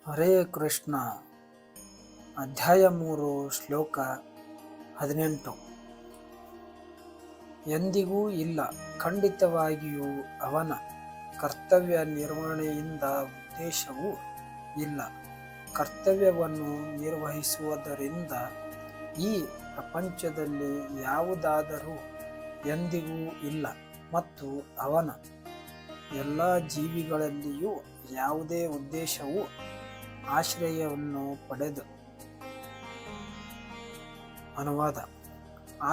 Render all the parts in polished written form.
ಹರೇ ಕೃಷ್ಣ. ಅಧ್ಯಾಯ 3 ಶ್ಲೋಕ 18. ಎಂದಿಗೂ ಇಲ್ಲ, ಖಂಡಿತವಾಗಿಯೂ ಅವನ ಕರ್ತವ್ಯ ನಿರ್ವಹಣೆಯಿಂದ ಉದ್ದೇಶವೂ ಇಲ್ಲ. ಕರ್ತವ್ಯವನ್ನು ನಿರ್ವಹಿಸುವುದರಿಂದ ಈ ಪ್ರಪಂಚದಲ್ಲಿ ಯಾವುದಾದರೂ ಎಂದಿಗೂ ಇಲ್ಲ ಮತ್ತು ಅವನ ಎಲ್ಲ ಜೀವಿಗಳಲ್ಲಿಯೂ ಯಾವುದೇ ಉದ್ದೇಶವು ಆಶ್ರಯವನ್ನು ಪಡೆದು. ಅನುವಾದ: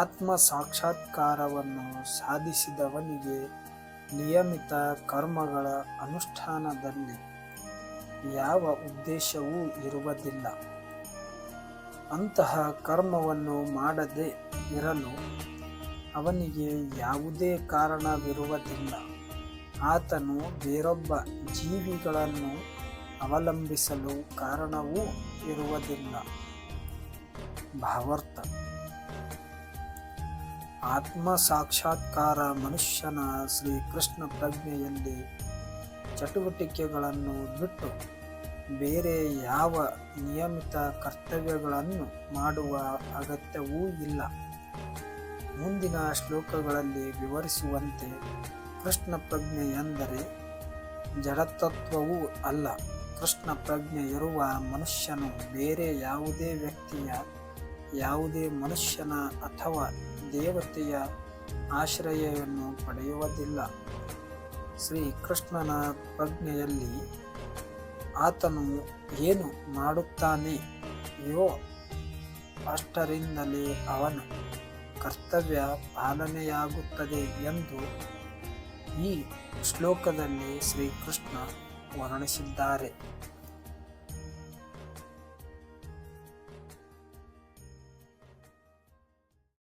ಆತ್ಮ ಸಾಕ್ಷಾತ್ಕಾರವನ್ನು ಸಾಧಿಸಿದವನಿಗೆ ನಿಯಮಿತ ಕರ್ಮಗಳ ಅನುಷ್ಠಾನದಲ್ಲಿ ಯಾವ ಉದ್ದೇಶವೂ ಇರುವುದಿಲ್ಲ. ಅಂತಹ ಕರ್ಮವನ್ನು ಮಾಡದೇ ಇರಲು ಅವನಿಗೆ ಯಾವುದೇ ಕಾರಣವಿರುವುದಿಲ್ಲ. ಆತನು ಬೇರೊಬ್ಬ ಜೀವಿಗಳನ್ನು ಅವಲಂಬಿಸಲು ಕಾರಣವೂ ಇರುವುದಿಲ್ಲ. ಭಾವಾರ್ಥ: ಆತ್ಮ ಸಾಕ್ಷಾತ್ಕಾರ ಮನುಷ್ಯನ ಶ್ರೀಕೃಷ್ಣ ಪ್ರಜ್ಞೆಯಲ್ಲಿ ಚಟುವಟಿಕೆಗಳನ್ನು ಬಿಟ್ಟು ಬೇರೆ ಯಾವ ನಿಯಮಿತ ಕರ್ತವ್ಯಗಳನ್ನು ಮಾಡುವ ಅಗತ್ಯವೂ ಇಲ್ಲ. ಮುಂದಿನ ಶ್ಲೋಕಗಳಲ್ಲಿ ವಿವರಿಸುವಂತೆ ಕೃಷ್ಣ ಪ್ರಜ್ಞೆ ಎಂದರೆ ಜಡತತ್ವವೂ ಅಲ್ಲ. ಕೃಷ್ಣ ಪ್ರಜ್ಞೆ ಇರುವ ಮನುಷ್ಯನು ಬೇರೆ ಯಾವುದೇ ವ್ಯಕ್ತಿಯ, ಯಾವುದೇ ಮನುಷ್ಯನ ಅಥವಾ ದೇವತೆಯ ಆಶ್ರಯವನ್ನು ಪಡೆಯುವುದಿಲ್ಲ. ಶ್ರೀಕೃಷ್ಣನ ಪ್ರಜ್ಞೆಯಲ್ಲಿ ಆತನು ಏನು ಮಾಡುತ್ತಾನೆಯೋ ಅಷ್ಟರಿಂದಲೇ ಅವನ ಕರ್ತವ್ಯ ಪಾಲನೆಯಾಗುತ್ತದೆ ಎಂದು ಈ ಶ್ಲೋಕದಲ್ಲಿ ಶ್ರೀಕೃಷ್ಣ ವರ್ಣಿಸಿದ್ದಾರೆ.